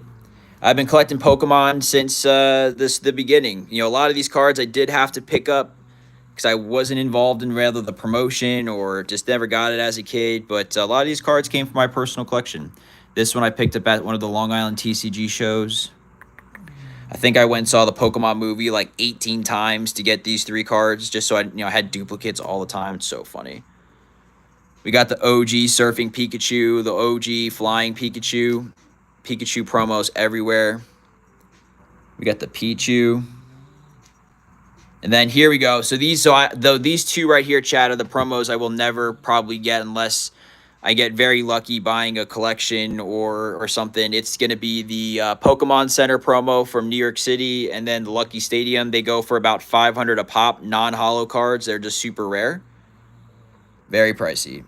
I've been collecting Pokemon since the beginning. A lot of these cards I did have to pick up because I wasn't involved in rather the promotion or just never got it as a kid. But a lot of these cards came from my personal collection. This one I picked up at one of the Long Island TCG shows. I think I went and saw the Pokemon movie like 18 times to get these 3 cards, just so I had duplicates all the time. It's so funny. We got the OG Surfing Pikachu, the OG Flying Pikachu, Pikachu promos everywhere. We got the Pichu. And then here we go. So these two right here, chat, are the promos I will never probably get unless I get very lucky buying a collection or something. It's going to be the Pokemon Center promo from New York City, and then the Lucky Stadium. They go for about $500 a pop, non-holo cards. They're just super rare. Very pricey.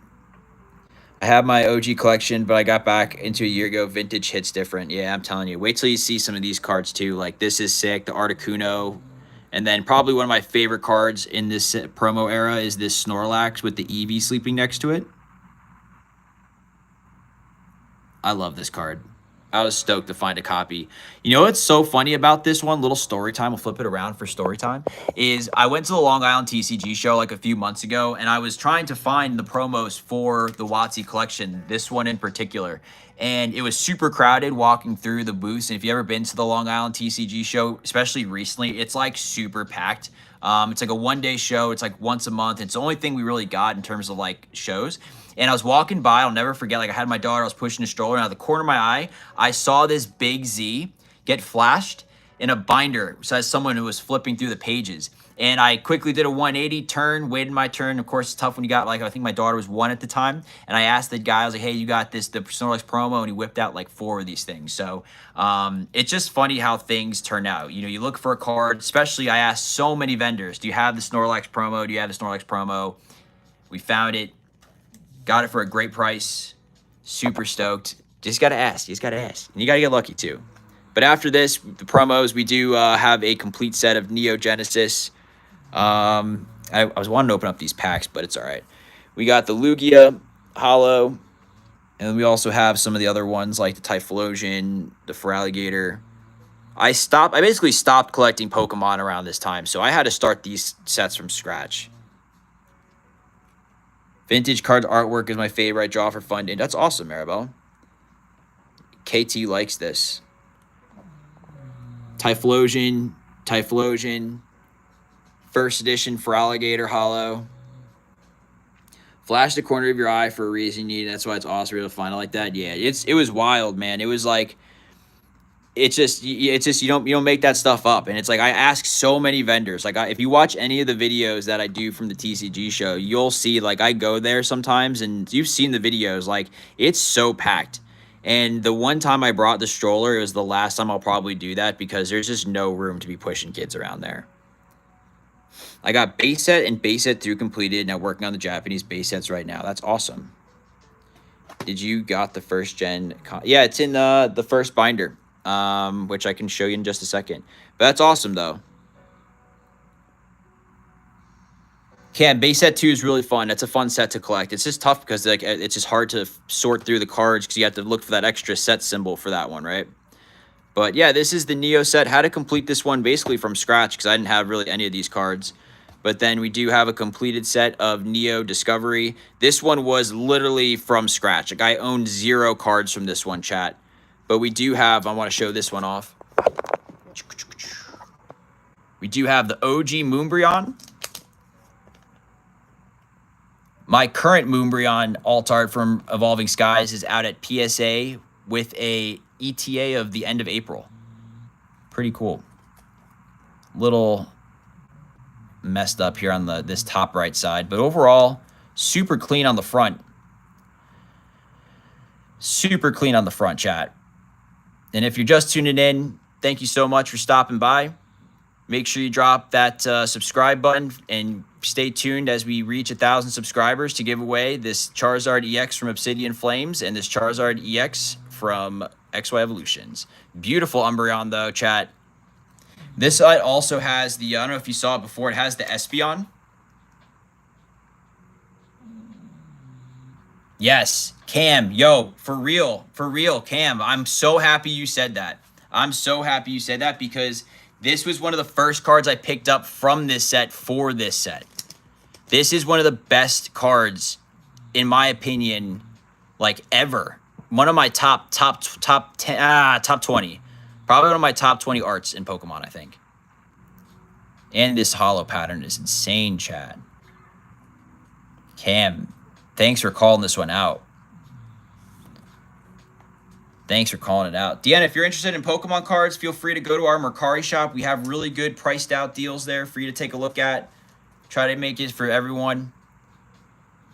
I have my OG collection, but I got back into a year ago. Vintage hits different. Yeah, I'm telling you. Wait till you see some of these cards too. Like this is sick. The Articuno. And then probably one of my favorite cards in this promo era is this Snorlax with the Eevee sleeping next to it. I love this card. I was stoked to find a copy. You know what's so funny about this one? Little story time. We'll flip it around for story time. Is I went to the Long Island TCG show like a few months ago, and I was trying to find the promos for the WotC collection, this one in particular. And it was super crowded walking through the booths. And if you've ever been to the Long Island TCG show, especially recently, it's like super packed. It's like a one-day show. It's like once a month. It's the only thing we really got in terms of like shows. And I was walking by, I'll never forget, like I had my daughter, I was pushing a stroller, and out of the corner of my eye, I saw this big Z get flashed in a binder as someone who was flipping through the pages. And I quickly did a 180 turn, waited my turn. Of course, it's tough when you got, like, I think my daughter was 1 at the time. And I asked the guy, I was like, hey, you got this, the Snorlax promo, and he whipped out like 4 of these things. So it's just funny how things turn out. You know, you look for a card, especially I asked so many vendors, do you have the Snorlax promo? Do you have the Snorlax promo? We found it. Got it for a great price. Super stoked. Just got to ask. You just got to ask. And you got to get lucky, too. But after this, the promos, we do have a complete set of Neo Genesis. I was wanting to open up these packs, but it's all right. We got the Lugia Holo. And then we also have some of the other ones, like the Typhlosion, the Feraligatr. I basically stopped collecting Pokemon around this time, so I had to start these sets from scratch. Vintage card artwork is my favorite. I draw for fun. And that's awesome, Maribel. KT likes this. Typhlosion. First edition Feraligatr Holo. Flash the corner of your eye for a reason you need. That's why it's awesome to find it like that. Yeah, it was wild, man. It was like it's just you don't make that stuff up. And it's like I ask so many vendors, like if you watch any of the videos that I do from the TCG show, you'll see like I go there sometimes, and you've seen the videos, like it's so packed. And the one time I brought the stroller, it was the last time I'll probably do that, because there's just no room to be pushing kids around there. I got base set and base set 2 completed. Now working on the Japanese base sets right now. That's awesome. Did you got the first gen? Yeah, it's in the first binder. Which I can show you in just a second. But that's awesome, though. Cam, base set 2 is really fun. That's a fun set to collect. It's just tough because like it's just hard to sort through the cards because you have to look for that extra set symbol for that one, right? But yeah, this is the Neo set. How to complete this one basically from scratch because I didn't have really any of these cards. But then we do have a completed set of Neo Discovery. This one was literally from scratch. Like I owned 0 cards from this one, chat. But we do have, I want to show this one off. We do have the OG Moonbryon. My current Moonbryon alt art from Evolving Skies is out at PSA with a ETA of the end of April. Pretty cool. Little messed up here on this top right side, but overall, super clean on the front. Super clean on the front, chat. And if you're just tuning in, thank you so much for stopping by. Make sure you drop that subscribe button and stay tuned as we reach 1,000 subscribers to give away this Charizard EX from Obsidian Flames and this Charizard EX from XY Evolutions. Beautiful Umbreon, though, chat. This side also has the, I don't know if you saw it before, it has the Espeon. Yes, Cam, yo, for real, Cam. I'm so happy you said that. I'm so happy you said that because this was one of the first cards I picked up from this set for this set. This is one of the best cards, in my opinion, like ever. One of my top 20. Probably one of my top 20 arts in Pokemon, I think. And this holo pattern is insane, chat. Cam, thanks for calling this one out. Thanks for calling it out. Deanna, if you're interested in Pokemon cards, feel free to go to our Mercari shop. We have really good priced out deals there for you to take a look at. Try to make it for everyone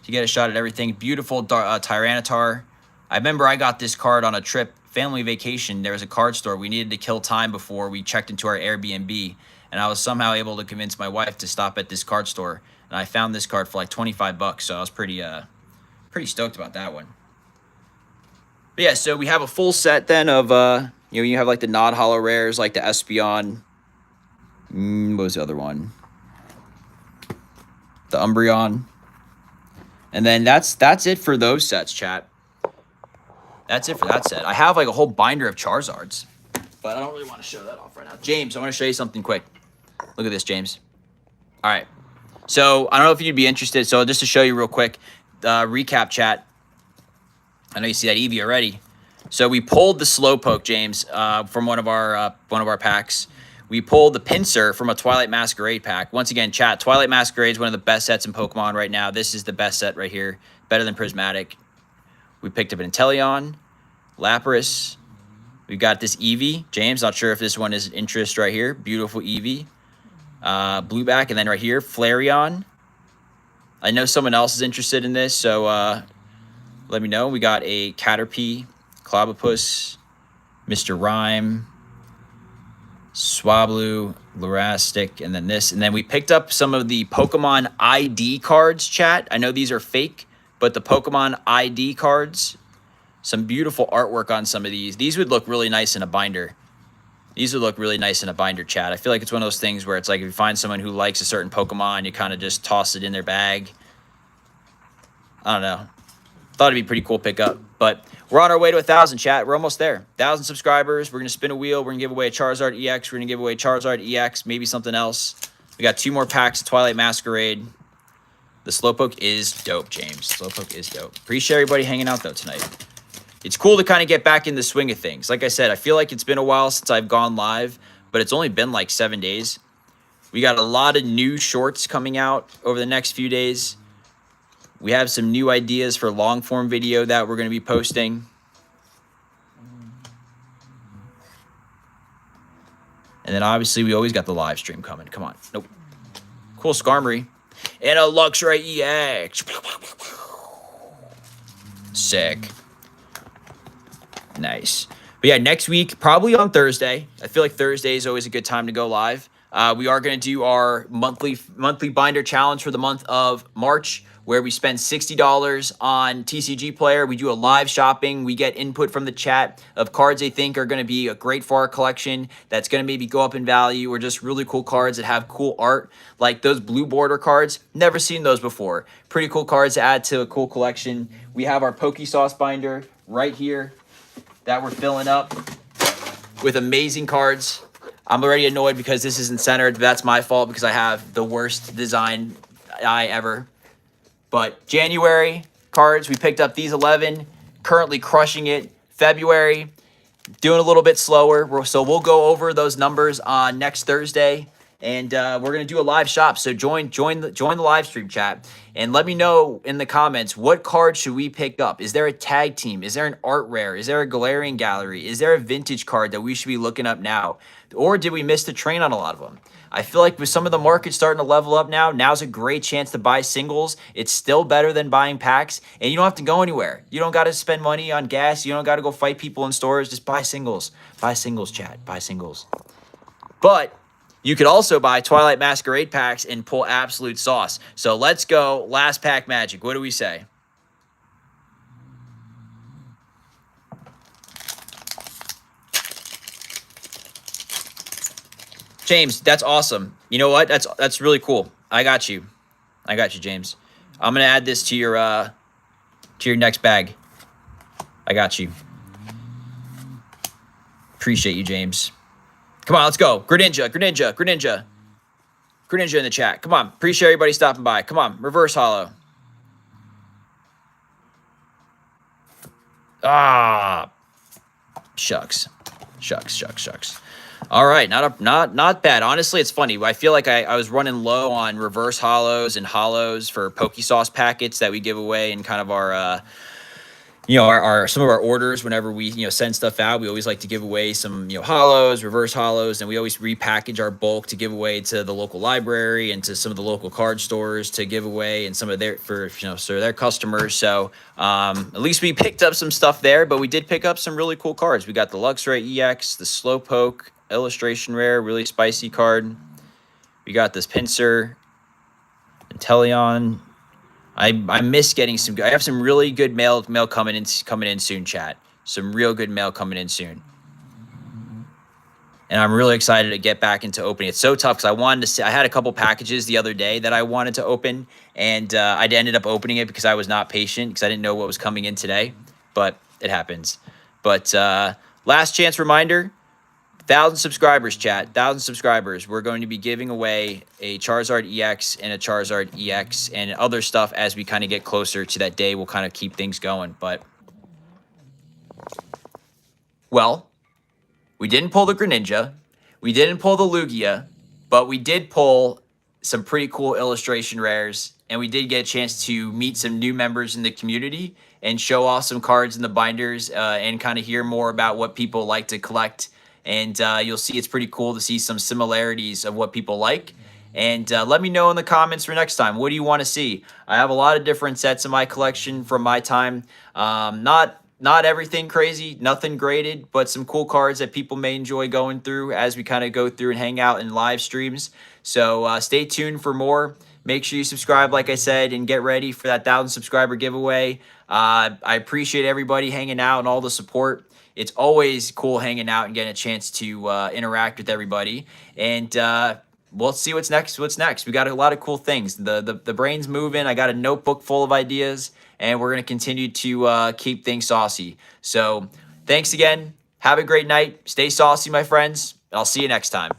to get a shot at everything. Beautiful Tyranitar. I remember I got this card on a trip, family vacation. There was a card store. We needed to kill time before we checked into our Airbnb. And I was somehow able to convince my wife to stop at this card store. And I found this card for like 25 bucks. So I was pretty stoked about that one. But yeah, so we have a full set then of you have like the non-hollow rares like the Espeon. What was the other one? The Umbreon. And then that's it for those sets, chat. That's it for that set. I have like a whole binder of Charizards, but I don't really want to show that off right now. James, I want to show you something quick. Look at this, James. All right. So I don't know if you'd be interested. So just to show you real quick, recap, chat. I know you see that Eevee already. So we pulled the Slowpoke, James, from one of our packs. We pulled the Pinsir from a Twilight Masquerade pack. Once again, chat, Twilight Masquerade is one of the best sets in Pokemon right now. This is the best set right here. Better than Prismatic. We picked up an Inteleon, Lapras. We've got this Eevee. James, not sure if this one is interest right here. Beautiful Eevee. Blueback, and then right here, Flareon. I know someone else is interested in this, so let me know. We got a Caterpie, Clobopus, Mr. Rhyme, Swablu, Lurastic, and then this. And then we picked up some of the Pokemon ID cards, chat. I know these are fake, but the Pokemon ID cards, some beautiful artwork on some of these. These would look really nice in a binder. These would look really nice in a binder, chat. I feel like it's one of those things where it's like if you find someone who likes a certain Pokemon, you kind of just toss it in their bag. I don't know. Thought it'd be pretty cool pickup. But we're on our way to 1,000, chat. We're almost there. 1,000 subscribers. We're going to spin a wheel. We're going to give away a Charizard EX. We're going to give away Charizard EX, maybe something else. We got 2 more packs of Twilight Masquerade. The Slowpoke is dope, James. Slowpoke is dope. Appreciate everybody hanging out, though, tonight. It's cool to kind of get back in the swing of things. Like I said, I feel like it's been a while since I've gone live, but it's only been like 7 days. We got a lot of new shorts coming out over the next few days. We have some new ideas for long form video that we're going to be posting. And then obviously we always got the live stream coming. Come on. Nope. Cool Skarmory. And a Luxray EX. Sick. Nice. But yeah, next week, probably on Thursday. I feel like Thursday is always a good time to go live. We are going to do our monthly binder challenge for the month of March, where we spend $60 on TCG Player. We do a live shopping. We get input from the chat of cards they think are going to be great for our collection, that's going to maybe go up in value, or just really cool cards that have cool art. Like those blue border cards, never seen those before. Pretty cool cards to add to a cool collection. We have our Pokesauce binder right here that we're filling up with amazing cards. I'm already annoyed because this isn't centered. That's my fault because I have the worst design eye ever. But January cards, we picked up these 11, currently crushing it. February, doing a little bit slower. So we'll go over those numbers on next Thursday. And we're going to do a live shop. So join the live stream, chat. And let me know in the comments, what card should we pick up? Is there a tag team? Is there an art rare? Is there a Galarian Gallery? Is there a vintage card that we should be looking up now? Or did we miss the train on a lot of them? I feel like with some of the markets starting to level up now, now's a great chance to buy singles. It's still better than buying packs. And you don't have to go anywhere. You don't got to spend money on gas. You don't got to go fight people in stores. Just buy singles. Buy singles, chat. Buy singles. But you could also buy Twilight Masquerade packs and pull absolute sauce. So let's go. Last pack magic. What do we say? James, that's awesome. You know what? That's really cool. I got you. James. I'm gonna add this to your next bag. I got you. Appreciate you, James. Come on, let's go. Greninja in the chat. Come on. Appreciate everybody stopping by. Come on. Reverse Hollow. Ah. Shucks. All right. Not bad. Honestly, it's funny. I feel like I was running low on reverse hollows and hollows for Pokesauce packets that we give away in kind of our some of our orders. Whenever we send stuff out, we always like to give away some hollows, reverse hollows, and we always repackage our bulk to give away to the local library and to some of the local card stores to give away, and some of their their customers. So at least we picked up some stuff there, but we did pick up some really cool cards. We got the Luxray EX, the Slowpoke illustration rare, really spicy card. We got this Pinsir, Inteleon. I miss getting some. I have some really good mail coming in soon, chat. some real good mail coming in soon. And I'm really excited to get back into opening. It's so tough because I wanted to see, I had a couple packages the other day that I wanted to open, and I ended up opening it because I was not patient because I didn't know what was coming in today, but it happens. But last chance reminder, 1,000 subscribers, chat. 1,000 subscribers. We're going to be giving away a Charizard EX and a Charizard EX and other stuff as we kind of get closer to that day. We'll kind of keep things going. But, well, we didn't pull the Greninja. We didn't pull the Lugia. But we did pull some pretty cool illustration rares. And we did get a chance to meet some new members in the community and show off some cards in the binders and kind of hear more about what people like to collect. And you'll see it's pretty cool to see some similarities of what people like. And let me know in the comments for next time. What do you want to see? I have a lot of different sets in my collection from my time. Not everything crazy, nothing graded, but some cool cards that people may enjoy going through as we kind of go through and hang out in live streams. So stay tuned for more. Make sure you subscribe, like I said, and get ready for that 1,000 subscriber giveaway. I appreciate everybody hanging out and all the support. It's always cool hanging out and getting a chance to interact with everybody. And we'll see what's next. We got a lot of cool things. The brain's moving. I got a notebook full of ideas, and we're going to continue to keep things saucy. So thanks again. Have a great night. Stay saucy, my friends. I'll see you next time.